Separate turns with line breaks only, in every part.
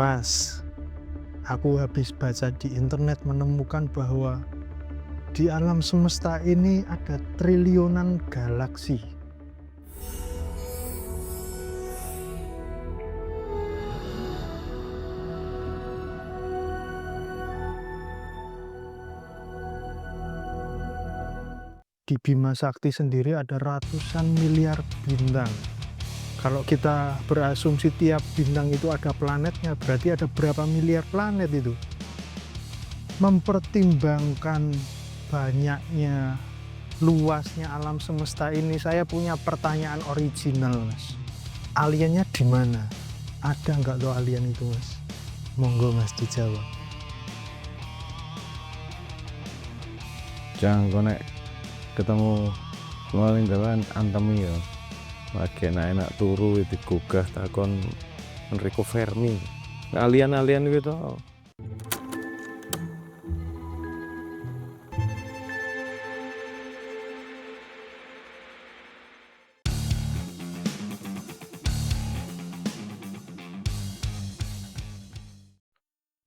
Mas, aku habis baca di internet menemukan bahwa di alam semesta ini ada triliunan galaksi. Di Bima Sakti sendiri ada ratusan miliar bintang. Kalau kita berasumsi tiap bintang itu ada planetnya, berarti ada berapa miliar planet itu? Mempertimbangkan banyaknya, luasnya alam semesta ini, saya punya pertanyaan original, Mas. Aliennya di mana? Ada nggak tuh alien itu, Mas? Monggo Mas dijawab.
Jangan konek ketemu paling dalan antemi ya. Lagi enak-enak turu digugah takon Enrico Fermi. Alien-alien gitu.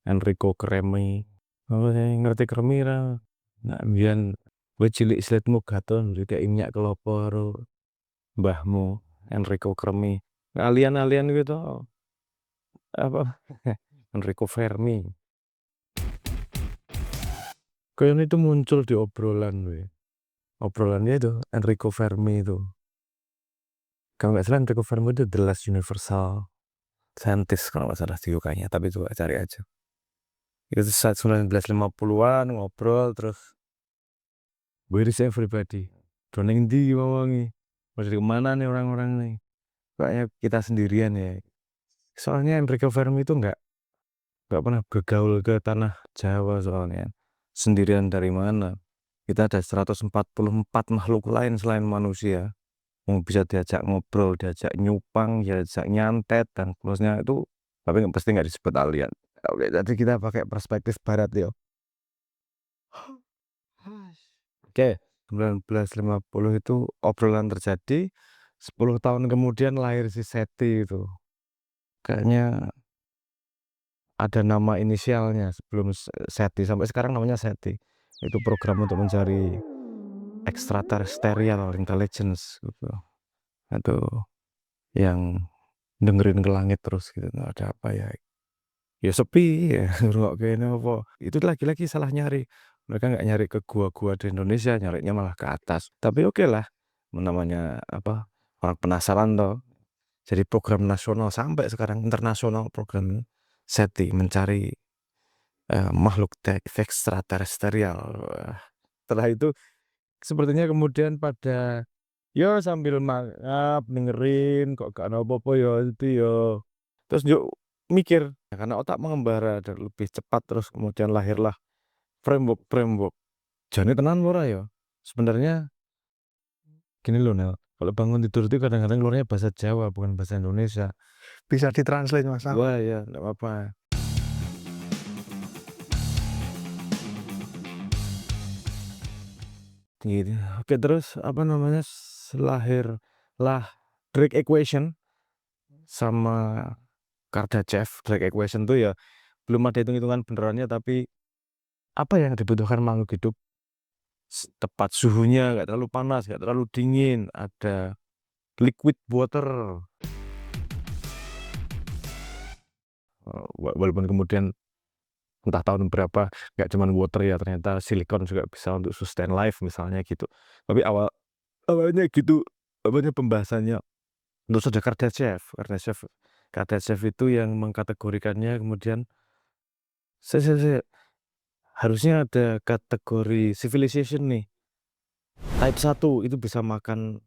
Enrico Fermi. Oh, saya ngerti Fermi ra. Nak mbiyen kowe cilik slitmu gaton ndek minyak kelapa karo mbahmu Enrico Fermi. Alien-alien gitu. Apa? Enrico Fermi. Kayaknya itu muncul di obrolan we. Obrolannya itu Enrico Fermi itu. Kalau nggak salah Enrico Fermi itu the last universal scientist kalau nggak salah di UK-nya, tapi coba cari aja. Itu saat 1950-an ngobrol terus where is everybody? Doning di ngomongi. Mau dari kemana nih orang-orang nih? Kayaknya kita sendirian ya. Soalnya Enrico Fermi itu nggak pernah bergaul ke tanah Jawa soalnya. Sendirian dari mana? Kita ada 144 makhluk lain selain manusia yang bisa diajak ngobrol, diajak nyupang, diajak nyantet dan seterusnya itu, tapi pasti nggak disebut alien. Oke, jadi kita pakai perspektif barat ya. Oke, 1950 itu obrolan terjadi, 10 tahun kemudian lahir si SETI itu. Kayaknya ada nama inisialnya sebelum SETI, sampai sekarang namanya SETI. Itu program untuk mencari extraterrestrial intelligence gitu. Atau yang dengerin ke langit terus gitu, ada apa ya? Ya sepi ya, ngrungokke apa. Itu lagi-lagi salah nyari. Mereka nggak nyari ke gua-gua di Indonesia, nyarinya malah ke atas. Tapi oke lah, namanya apa, orang penasaran toh. Jadi program nasional sampai sekarang internasional program SETI mencari makhluk ekstraterestrial. Setelah itu sepertinya kemudian pada yo sambil mangap dengerin kok gak ono apa-apa yo itu yo. Terus yuk mikir karena otak mengembara dan lebih cepat terus kemudian lahirlah framework. Jane tenan ora ya? Sebenarnya gini loh Nel, kalau bangun tidur itu kadang-kadang keluarnya bahasa Jawa bukan bahasa Indonesia.
Bisa ditranslate, Mas?
Wah ya, enggak apa-apa. Gitu. Oke, terus apa namanya? Lahirlah Drake Equation sama Kardashev. Drake Equation tuh ya belum ada hitung-hitungan benerannya, tapi apa yang dibutuhkan makhluk hidup? Tepat suhunya, nggak terlalu panas, nggak terlalu dingin, ada liquid water. Walaupun kemudian entah tahun berapa nggak cuman water ya, ternyata silikon juga bisa untuk sustain life misalnya gitu. Tapi awalnya gitu, awalnya pembahasannya. Terus ada Kardashev itu yang mengkategorikannya kemudian saya harusnya ada kategori civilization nih. Type 1 itu bisa makan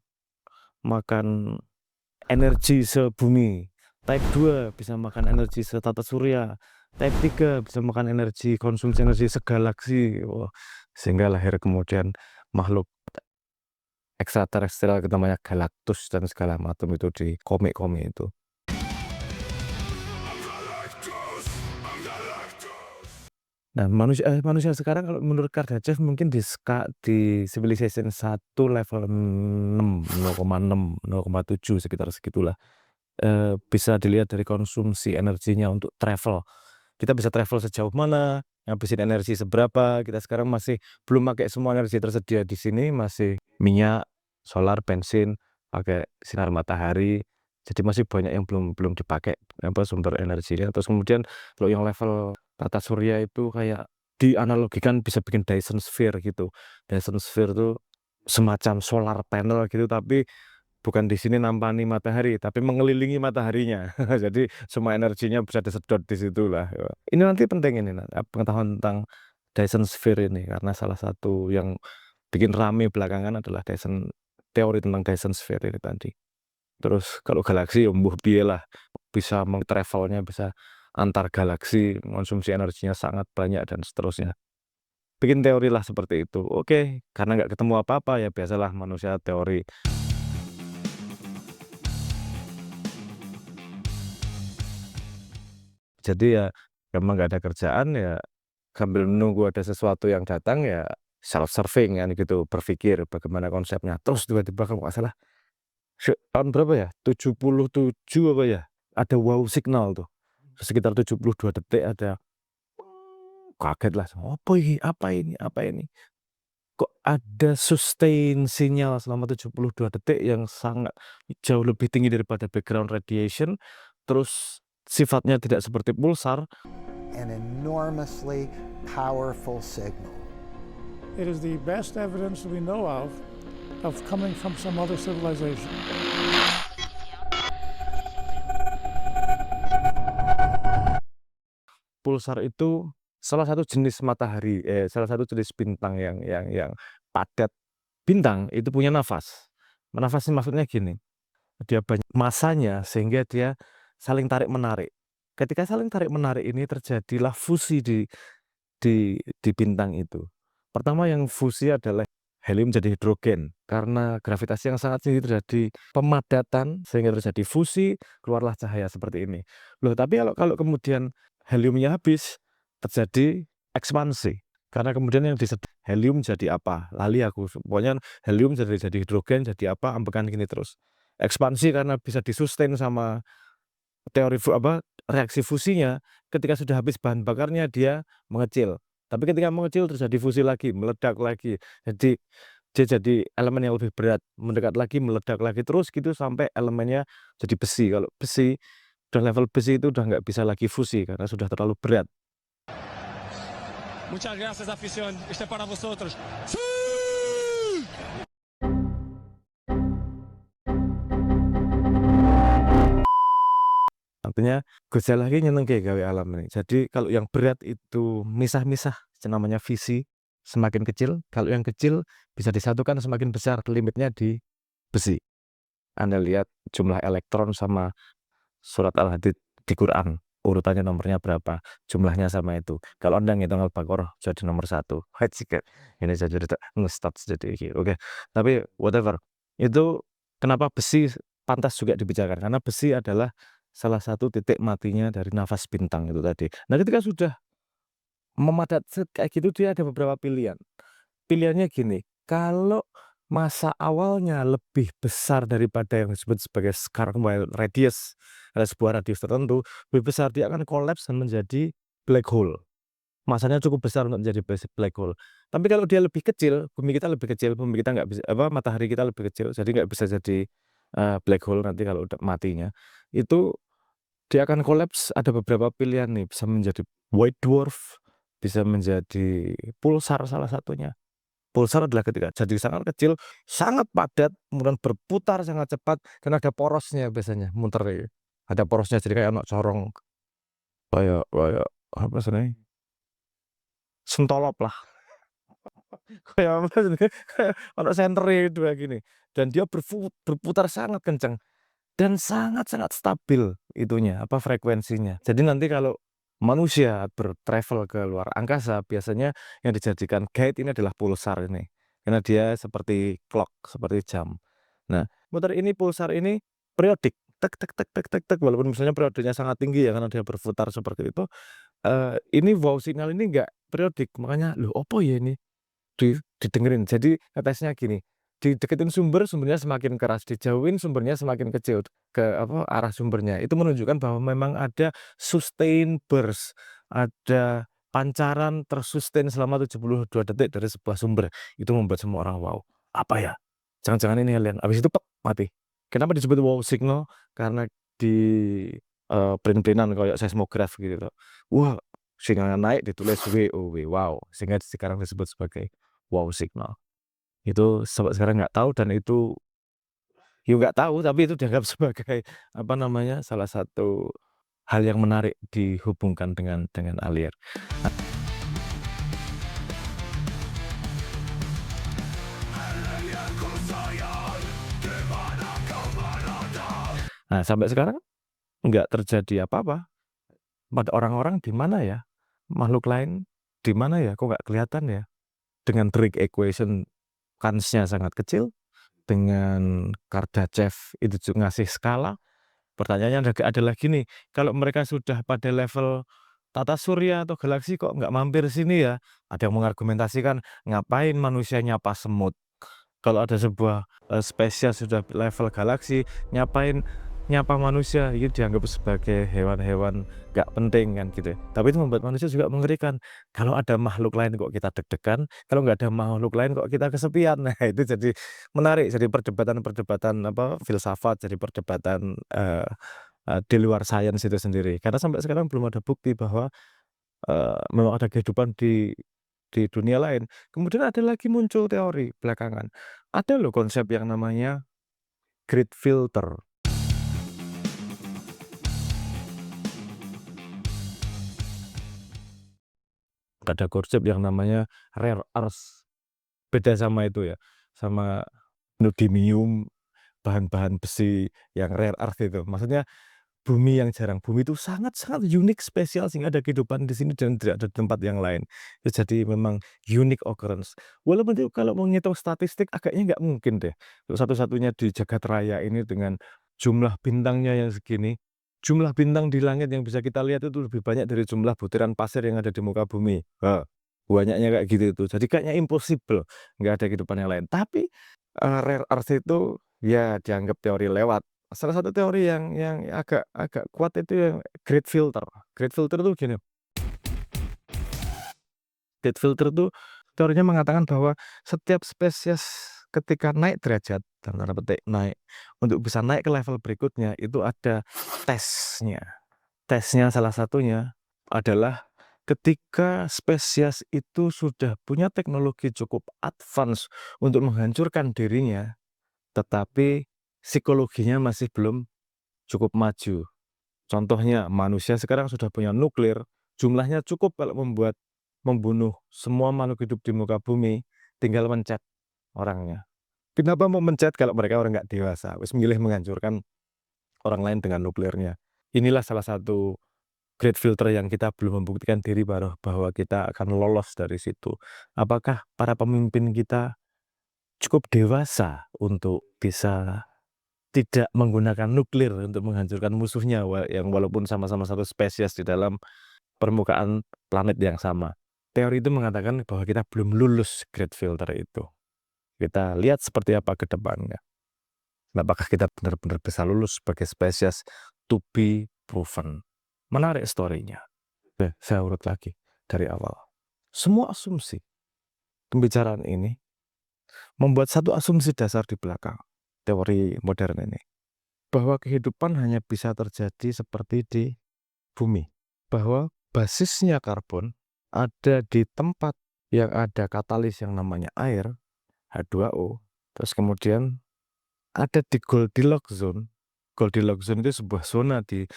energi sebumi. Type 2 bisa makan energi setata surya. Type 3 bisa makan konsumsi energi segalaksi. Wah, sehingga lahir kemudian makhluk ekstraterestrial namanya Galactus dan segala macam itu di komik-komik itu. Nah, manusia sekarang kalau menurut Kardashev mungkin di civilization 1 level 6, 0,6, 0,7 sekitar segitulah. bisa dilihat dari konsumsi energinya untuk travel. Kita bisa travel sejauh mana, ngabisin energi seberapa, kita sekarang masih belum pakai semua energi tersedia di sini, masih minyak, solar, bensin, pakai sinar matahari, jadi masih banyak yang belum belum dipakai sumber energinya. Terus kemudian kalau yang level tata surya itu kayak dianalogikan bisa bikin Dyson Sphere gitu. Dyson Sphere tuh semacam solar panel gitu, tapi bukan di sini nampani matahari, tapi mengelilingi mataharinya. Jadi semua energinya bisa disedot di situlah. Ini nanti penting ini pengetahuan tentang Dyson Sphere ini, karena salah satu yang bikin rame belakangan adalah teori tentang Dyson Sphere ini tadi. Terus kalau galaksi ya mbuh piye lah, bisa travelnya bisa antar galaksi, konsumsi energinya sangat banyak dan seterusnya. Bikin teori lah seperti itu. Oke, karena nggak ketemu apa-apa ya biasalah manusia teori. Jadi ya memang nggak ada kerjaan ya sambil menunggu ada sesuatu yang datang ya self serving kan gitu, berpikir bagaimana konsepnya. Terus tiba-tiba kalau nggak salah tahun berapa ya? 77 apa ya? Ada wow signal tuh. Sekitar 72 detik ada kaget lah. Apa ini? Apa ini? Apa ini? Kok ada sustain sinyal selama 72 detik yang sangat jauh lebih tinggi daripada background radiation. Terus sifatnya tidak seperti pulsar.
An enormously powerful signal.
It is the best evidence we know of coming from some other civilization.
Pulsar itu salah satu jenis matahari, salah satu jenis bintang yang padat. Bintang itu punya nafas. Nafas ini maksudnya gini, dia banyak masanya sehingga dia saling tarik-menarik. Ketika saling tarik-menarik ini terjadilah fusi di bintang itu. Pertama yang fusi adalah helium jadi hidrogen. Karena gravitasi yang sangat tinggi terjadi pemadatan sehingga terjadi fusi, keluarlah cahaya seperti ini. Loh, tapi kalau kemudian heliumnya habis, terjadi ekspansi. Karena kemudian yang helium jadi apa? Lali aku. Pokoknya helium jadi hidrogen, jadi apa? Ambekan gini terus. Ekspansi karena bisa disustain sama teori reaksi fusinya, ketika sudah habis bahan bakarnya dia mengecil. Tapi ketika mengecil terjadi fusi lagi, meledak lagi. Jadi dia jadi elemen yang lebih berat, mendekat lagi, meledak lagi terus gitu sampai elemennya jadi besi. Kalau besi udah level besi itu udah nggak bisa lagi fusi karena sudah terlalu berat.
Muchas gracias, afición. Este para vosotros.
Artinya Gus lagi nyenengke gawe alam ini. Jadi kalau yang berat itu misah-misah, namanya fisi, semakin kecil. Kalau yang kecil bisa disatukan semakin besar, limitnya di besi. Anda lihat jumlah elektron sama surat Al-Hadid di Quran, urutannya nomornya berapa, jumlahnya sama itu. Kalau Anda ngitung Al-Baqarah jadi nomor 1. Ini jadi nge-start jadi oke. Tapi whatever. Itu kenapa besi pantas juga dibicarakan? Karena besi adalah salah satu titik matinya dari nafas bintang itu tadi. Nah, ketika sudah memadat kayak gitu dia ada beberapa pilihan. Pilihannya gini, kalau masa awalnya lebih besar daripada yang disebut sebagai Scarwell radius, ada sebuah radius tertentu, lebih besar dia akan kolaps dan menjadi black hole. Masanya cukup besar untuk menjadi black hole. Tapi kalau dia lebih kecil, bumi kita lebih kecil, bumi kita nggak bisa matahari kita lebih kecil, jadi nggak bisa jadi black hole nanti kalau udah matinya. Itu dia akan kolaps, ada beberapa pilihan nih, bisa menjadi white dwarf, bisa menjadi pulsar salah satunya. Pulsar adalah ketika jadi sangat kecil, sangat padat, kemudian berputar sangat cepat, dan ada porosnya biasanya, muter ya. Ada porosnya jadi kayak ono corong. Kayak apa sih? Sentolop lah. Kayak apa sih? Kayak ono senternya dua gini. Dan dia berputar sangat kencang. Dan sangat-sangat stabil itunya, frekuensinya. Jadi nanti kalau manusia bertravel ke luar angkasa, biasanya yang dijadikan guide ini adalah pulsar ini. Karena dia seperti clock, seperti jam. Nah, muter ini pulsar ini periodik. Tek tek tek tek tek tek, walaupun misalnya periodenya sangat tinggi ya karena dia berputar seperti itu. Ini wow signal ini enggak periodik. Makanya, loh opo ya ini? Didengerin. Jadi ngetesnya gini. dideketin sumbernya semakin keras, dijauhin sumbernya semakin kecil ke arah sumbernya. Itu menunjukkan bahwa memang ada sustain burst, ada pancaran tersustain selama 72 detik dari sebuah sumber. Itu membuat semua orang, "Wow, apa ya? Jangan-jangan ini alien." Habis itu mati. Kenapa disebut wow signal? Karena di, print-printan kayak seismograf gitu loh. Wah, sinyalnya naik ditulis WOW, wow, sehingga sekarang disebut sebagai wow signal. Itu sampai sekarang nggak tahu dan itu nggak tahu, tapi itu dianggap sebagai salah satu hal yang menarik dihubungkan dengan alien. Nah, sampai sekarang nggak terjadi apa-apa. Pada orang-orang di mana ya? Makhluk lain di mana ya? Kok nggak kelihatan ya? Dengan Drake equation kansnya sangat kecil, dengan Kardashev itu ngasih skala. Pertanyaannya ada lagi nih, kalau mereka sudah pada level tata surya atau galaksi kok nggak mampir sini ya? Ada yang mengargumentasikan, ngapain manusia nyapa semut? Kalau ada sebuah spesies sudah level galaksi, ngapain nyapa manusia? Itu dianggap sebagai hewan-hewan nggak penting kan gitu. Tapi itu membuat manusia juga mengerikan. Kalau ada makhluk lain kok kita deg-degan, kalau nggak ada makhluk lain kok kita kesepian. Nah, itu jadi menarik, jadi perdebatan-perdebatan filsafat, jadi perdebatan di luar sains itu sendiri. Karena sampai sekarang belum ada bukti bahwa memang ada kehidupan di dunia lain. Kemudian ada lagi muncul teori belakangan. Ada loh konsep yang namanya great filter. Ada konsep yang namanya rare earth. Beda sama itu ya, sama neodymium, bahan-bahan besi yang rare earth itu. Maksudnya bumi yang jarang. Bumi itu sangat-sangat unik, spesial sehingga ada kehidupan di sini dan tidak ada di tempat yang lain. Itu jadi memang unique occurrence. Walaupun itu kalau mau ngitung statistik agaknya nggak mungkin deh. Satu-satunya di jagat raya ini dengan jumlah bintangnya yang segini, jumlah bintang di langit yang bisa kita lihat itu lebih banyak dari jumlah butiran pasir yang ada di muka bumi. Banyaknya kayak gitu itu. Jadi kayaknya impossible, nggak ada kehidupan yang lain. Tapi rare earth itu ya dianggap teori lewat. Salah satu teori yang agak kuat itu yang great filter. Great filter itu gini. Great filter itu teorinya mengatakan bahwa setiap spesies ketika naik derajat, dalam tanda petik naik, untuk bisa naik ke level berikutnya itu ada tesnya. Tesnya salah satunya adalah ketika spesies itu sudah punya teknologi cukup advance untuk menghancurkan dirinya, tetapi psikologinya masih belum cukup maju. Contohnya, manusia sekarang sudah punya nuklir, jumlahnya cukup kalau membunuh semua makhluk hidup di muka bumi, tinggal mencet orangnya. Kenapa mau mencet kalau mereka orang nggak dewasa? Wis milih menghancurkan orang lain dengan nuklirnya. Inilah salah satu great filter yang kita belum membuktikan diri bahwa kita akan lolos dari situ. Apakah para pemimpin kita cukup dewasa untuk bisa tidak menggunakan nuklir untuk menghancurkan musuhnya yang walaupun sama-sama satu spesies di dalam permukaan planet yang sama. Teori itu mengatakan bahwa kita belum lulus great filter itu. Kita lihat seperti apa ke depannya. Apakah kita benar-benar bisa lulus sebagai spesies to be proven. Menarik story-nya. Saya urut lagi dari awal. Semua asumsi pembicaraan ini membuat satu asumsi dasar di belakang teori modern ini, bahwa kehidupan hanya bisa terjadi seperti di bumi, bahwa basisnya karbon ada di tempat yang ada katalis yang namanya air, H2O, terus kemudian ada di Goldilocks zone. Goldilocks zone itu sebuah zona di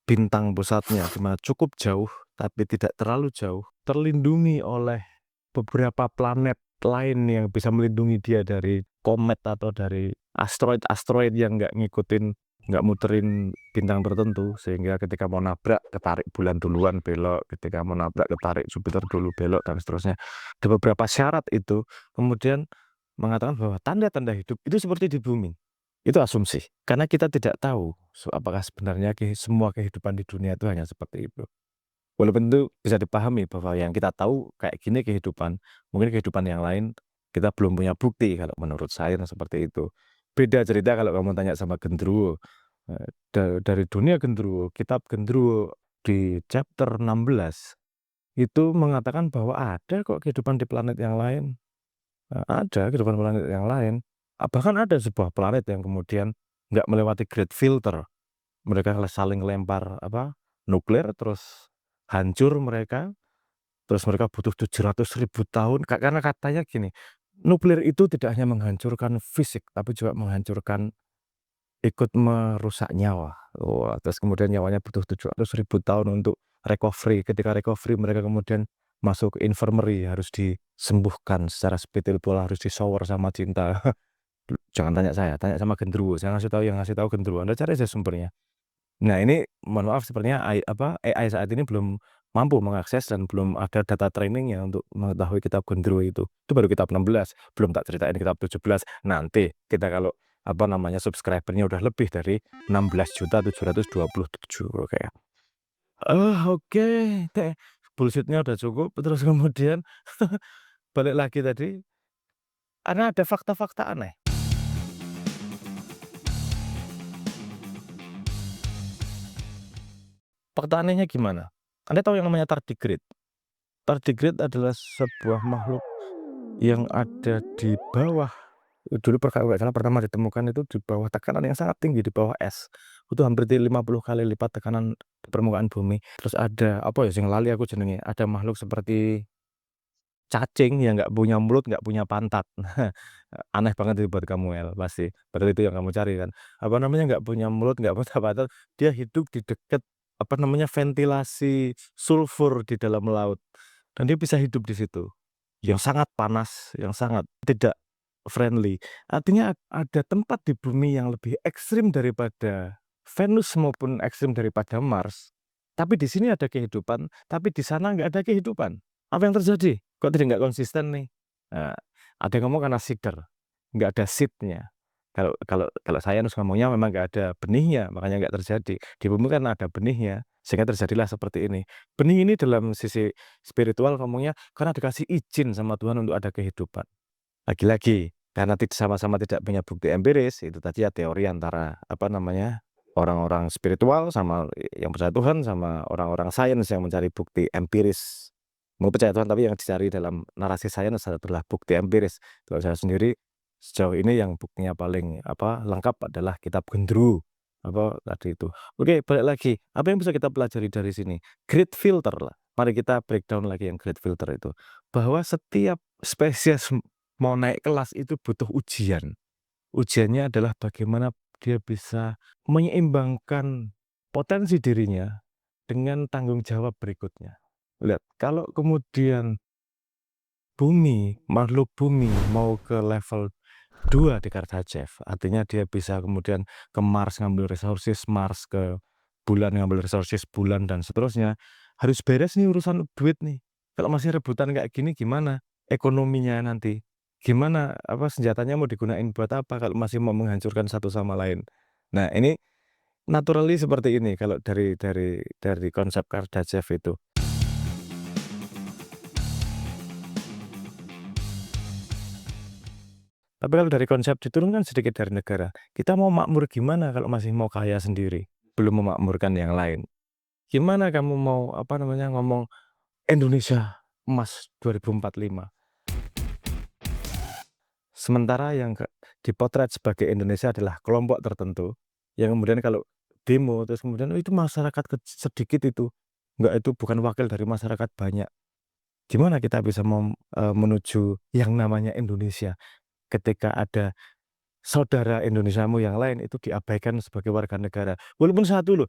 bintang pusatnya, di mana cukup jauh tapi tidak terlalu jauh, terlindungi oleh beberapa planet lain yang bisa melindungi dia dari komet atau dari asteroid yang nggak muterin bintang tertentu, sehingga ketika mau nabrak ketarik bulan duluan belok, ketika mau nabrak ketarik Jupiter dulu belok, dan seterusnya. Ada beberapa syarat itu kemudian mengatakan bahwa tanda-tanda hidup itu seperti di bumi. Itu asumsi, karena kita tidak tahu apakah sebenarnya semua kehidupan di dunia itu hanya seperti itu. Walaupun itu bisa dipahami bahwa yang kita tahu kayak gini kehidupan, mungkin kehidupan yang lain Kita belum punya bukti kalau menurut sains seperti itu. Beda cerita kalau kamu tanya sama genderuwo. Dari dunia genderuwo, kitab genderuwo di chapter 16 itu mengatakan bahwa ada kok kehidupan di planet yang lain. Ada kehidupan planet yang lain. Bahkan ada sebuah planet yang kemudian nggak melewati great filter. Mereka saling lempar nuklir, terus hancur mereka. Terus mereka butuh 700.000 tahun, karena katanya gini, nuklir itu tidak hanya menghancurkan fisik, tapi juga ikut merusak nyawa. Terus kemudian nyawanya butuh 700.000 tahun untuk recovery. Ketika recovery, mereka kemudian masuk ke infirmary, harus disembuhkan secara spiritual, harus di-shower sama cinta. Jangan tanya saya, tanya sama genderuwo. Saya yang ngasih tahu genderuwo. Anda cari aja sumbernya. Nah, ini mohon maaf sepertinya AI saat ini belum mampu mengakses dan belum ada data trainingnya untuk mengetahui kitab genderuwo itu. Itu baru kitab 16, belum tak ceritain kitab 17. Nanti kita kalau subscribernya udah lebih dari 16.727.000. Oke. Oke, bullshit-nya udah cukup. Terus kemudian balik lagi tadi, karena ada fakta-fakta aneh. Fakta anehnya gimana? Anda tahu yang namanya tardigrade? Tardigrade adalah sebuah makhluk yang ada di bawah, dulu karena pertama ditemukan itu di bawah tekanan yang sangat tinggi, di bawah es. Itu hampir 50 kali lipat tekanan permukaan bumi. Terus ada yang lali aku jenenge, ada makhluk seperti cacing yang nggak punya mulut, nggak punya pantat. Aneh banget itu buat kamu, El, pasti. Berarti itu yang kamu cari kan. Nggak punya mulut, nggak punya pantat, dia hidup di dekat ventilasi sulfur di dalam laut. Dan dia bisa hidup di situ. Yang sangat panas, yang sangat tidak friendly. Artinya ada tempat di bumi yang lebih ekstrim daripada Venus maupun ekstrim daripada Mars. Tapi di sini ada kehidupan, tapi di sana nggak ada kehidupan. Apa yang terjadi? Kok tidak nggak konsisten nih? Nah, ada yang ngomong karena seeder, nggak ada seednya. Kalau saya ngomongnya memang nggak ada benihnya, makanya nggak terjadi. Di bumi kan ada benihnya, sehingga terjadilah seperti ini. Benih ini dalam sisi spiritual ngomongnya karena dikasih izin sama Tuhan untuk ada kehidupan. Lagi-lagi karena sama-sama tidak punya bukti empiris, itu tadi ya teori antara orang-orang spiritual sama yang percaya Tuhan, sama orang-orang sains yang mencari bukti empiris. Mau percaya Tuhan tapi yang dicari dalam narasi sains adalah bukti empiris. Kalau saya sendiri sejauh ini yang buktinya paling lengkap adalah kitab genderuwo tadi itu. Oke, balik lagi. Apa yang bisa kita pelajari dari sini? Great filter lah. Mari kita breakdown lagi yang great filter itu. Bahwa setiap spesies mau naik kelas itu butuh ujian. Ujiannya adalah bagaimana dia bisa menyeimbangkan potensi dirinya dengan tanggung jawab berikutnya. Lihat, kalau kemudian makhluk bumi mau ke level 2 di Kardashev, artinya dia bisa kemudian ke Mars ngambil resources Mars, ke bulan ngambil resources bulan, dan seterusnya. Harus beres nih urusan duit nih. Kalau masih rebutan kayak gini gimana ekonominya nanti? Gimana senjatanya mau digunain buat apa kalau masih mau menghancurkan satu sama lain? Nah, ini naturally seperti ini kalau dari konsep Kardashev itu. Tapi kalau dari konsep diturunkan sedikit dari negara, kita mau makmur gimana kalau masih mau kaya sendiri, belum memakmurkan yang lain? Gimana kamu mau ngomong Indonesia emas 2045? Sementara yang dipotret sebagai Indonesia adalah kelompok tertentu, yang kemudian kalau demo terus kemudian itu masyarakat sedikit itu bukan wakil dari masyarakat banyak. Gimana kita bisa menuju yang namanya Indonesia ketika ada saudara Indonesiamu yang lain itu diabaikan sebagai warga negara? Walaupun satu loh,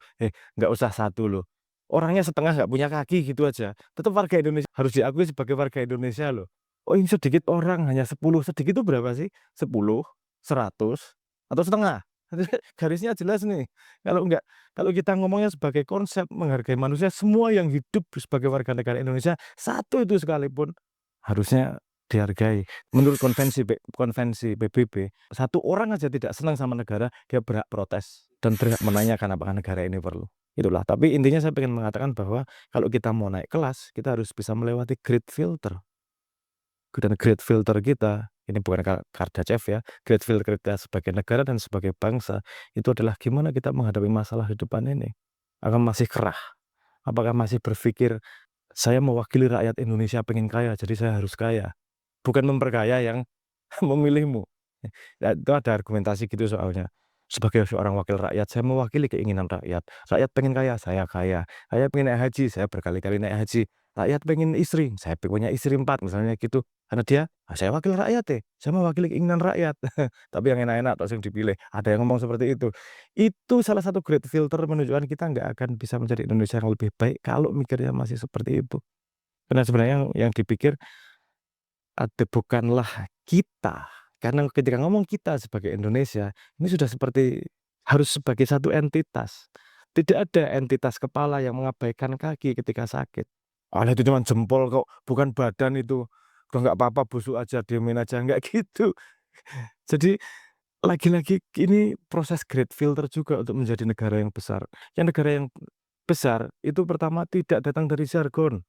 nggak usah satu loh. Orangnya setengah nggak punya kaki gitu aja, tetap warga Indonesia, harus diakui sebagai warga Indonesia loh. Oh, ini sedikit orang, hanya 10. Sedikit itu berapa sih? 10, 100, atau setengah? Garisnya jelas nih. Kalau kita ngomongnya sebagai konsep menghargai manusia, semua yang hidup sebagai warga negara Indonesia, satu itu sekalipun harusnya dihargai. Menurut konvensi PBB, satu orang aja tidak senang sama negara, dia berhak protes dan berhak menanyakan apakah negara ini perlu. Itulah. Tapi intinya saya ingin mengatakan bahwa kalau kita mau naik kelas, kita harus bisa melewati great filter. Dan great filter kita ini bukan Kardashev ya, great filter kita sebagai negara dan sebagai bangsa, itu adalah gimana kita menghadapi masalah di depan ini. Apakah masih kerah? Apakah masih berpikir, saya mewakili rakyat Indonesia pengen kaya, jadi saya harus kaya. Bukan memperkaya yang memilihmu. Ya, itu ada argumentasi gitu soalnya. Sebagai seorang wakil rakyat, saya mewakili keinginan rakyat. Rakyat pengen kaya, saya kaya. Saya pengen naik haji, saya berkali-kali naik haji. Rakyat pengen istri, saya punya istri 4 misalnya gitu. Karena dia, saya wakil rakyat saya mewakili keinginan rakyat. Tapi yang enak-enak terus yang dipilih. Ada yang ngomong seperti itu. Itu salah satu great filter menunjukkan kita nggak akan bisa menjadi Indonesia yang lebih baik kalau mikirnya masih seperti itu. Karena sebenarnya yang dipikir bukanlah kita. Karena ketika ngomong kita sebagai Indonesia, ini sudah seperti harus sebagai satu entitas. Tidak ada entitas kepala yang mengabaikan kaki ketika sakit. Alah itu cuma jempol kok, bukan badan itu. Udah nggak apa-apa, busuk aja, diemin aja, nggak gitu. Jadi lagi-lagi ini proses great filter juga untuk menjadi negara yang besar. Yang negara yang besar itu pertama tidak datang dari jargon.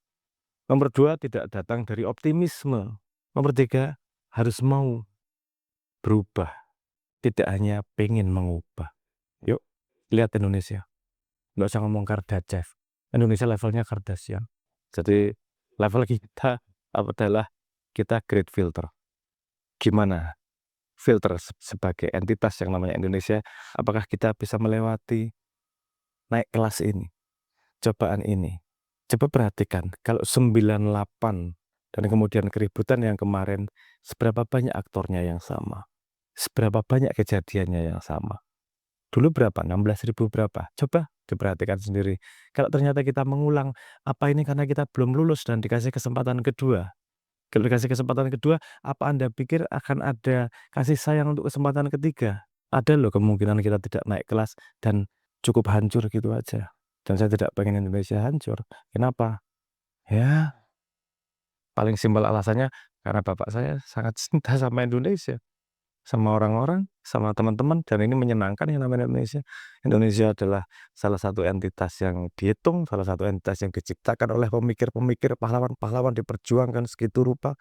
Nomor 2 tidak datang dari optimisme. Nomor 3 harus mau berubah, tidak hanya pengen mengubah. Yuk, lihat Indonesia. Nggak usah ngomong Kardashev. Indonesia levelnya Kardashian. Jadi level kita adalah kita great filter. Gimana filter sebagai entitas yang namanya Indonesia, apakah kita bisa melewati naik kelas ini, cobaan ini? Coba perhatikan, kalau 98 dan kemudian keributan yang kemarin, seberapa banyak aktornya yang sama? Seberapa banyak kejadiannya yang sama? Dulu berapa? 16.000 berapa? Coba diperhatikan sendiri. Kalau ternyata kita mengulang, apa ini karena kita belum lulus dan dikasih kesempatan kedua? Kalau dikasih kesempatan kedua, apa Anda pikir akan ada kasih sayang untuk kesempatan ketiga? Ada loh kemungkinan kita tidak naik kelas dan cukup hancur gitu aja. Dan saya tidak pengen Indonesia hancur. Kenapa? Ya, paling simpel alasannya karena bapak saya sangat cinta sama Indonesia. Sama orang-orang, sama teman-teman, dan ini menyenangkan yang namanya Indonesia. Indonesia adalah salah satu entitas yang dihitung, salah satu entitas yang diciptakan oleh pemikir-pemikir, pahlawan-pahlawan diperjuangkan segitu rupa,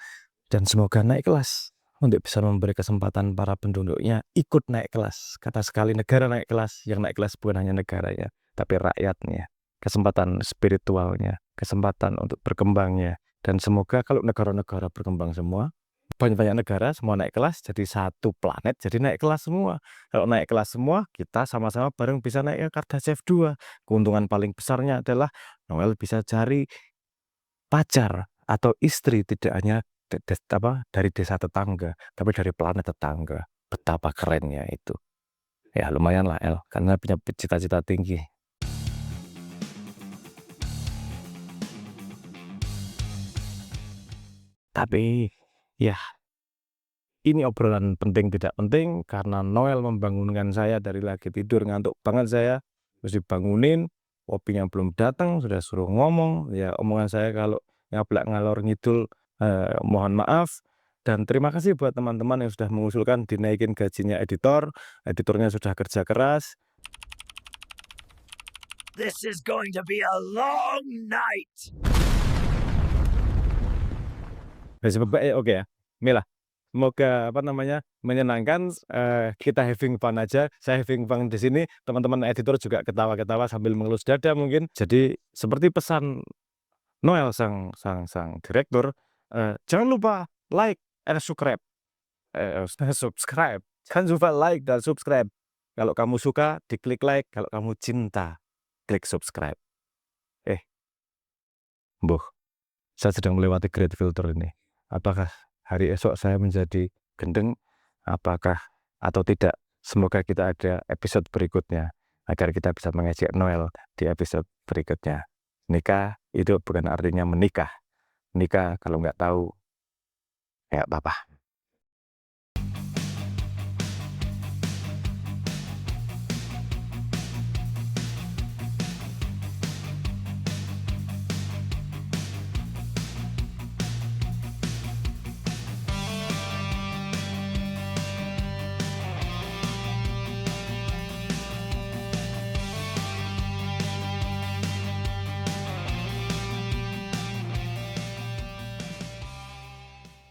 dan semoga naik kelas untuk bisa memberi kesempatan para penduduknya ikut naik kelas. Kata sekali negara naik kelas, yang naik kelas bukan hanya negaranya, tapi rakyatnya, kesempatan spiritualnya, kesempatan untuk berkembangnya, dan semoga kalau negara-negara berkembang semua, banyak-banyak negara semua naik kelas, jadi satu planet jadi naik kelas semua. Kalau naik kelas semua, kita sama-sama bareng bisa naik ke Kardashev 2. Keuntungan paling besarnya adalah Noel bisa cari pacar atau istri tidak hanya dari desa tetangga, tapi dari planet tetangga. Betapa kerennya itu. Ya lumayan lah El, karena punya cita-cita tinggi. Tapi ya, ini obrolan penting tidak penting karena Noel membangunkan saya dari lagi tidur ngantuk banget saya, terus dibangunin, kopinya belum datang sudah suruh ngomong, ya omongan saya kalau ngablak ngalor ngidul mohon maaf, dan terima kasih buat teman-teman yang sudah mengusulkan dinaikin gajinya editornya sudah kerja keras.
This is going to be a long night.
Oke ya, Mila. Semoga menyenangkan, kita having fun aja. Saya having fun di sini, teman-teman editor juga ketawa-ketawa sambil mengelus dada mungkin. Jadi seperti pesan Noel sang direktur, jangan lupa like and subscribe. Jangan lupa like dan subscribe. Kalau kamu suka, diklik like. Kalau kamu cinta, klik subscribe. Saya sedang melewati great filter ini. Apakah hari esok saya menjadi gendeng? Apakah atau tidak? Semoga kita ada episode berikutnya agar kita bisa mengejek Noel di episode berikutnya. Nikah itu bukan artinya menikah. Nikah kalau nggak tahu, kayak apa-apa.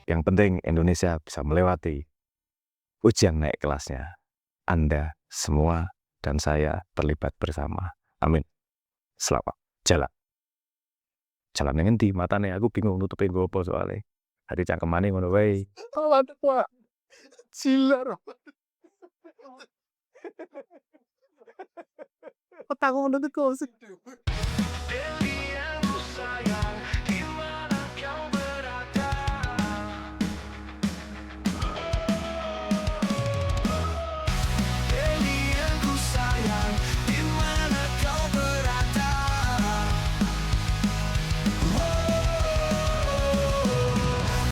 Yang penting Indonesia bisa melewati ujian naik kelasnya. Anda semua dan saya terlibat bersama. Amin. Selamat jalan. Jalan yang ngendi matane aku bingung nutupin gue apa soalnya. Hari cangkemane ngono wae.
Mantep, Pak. Jilar. Otakku ngono terus.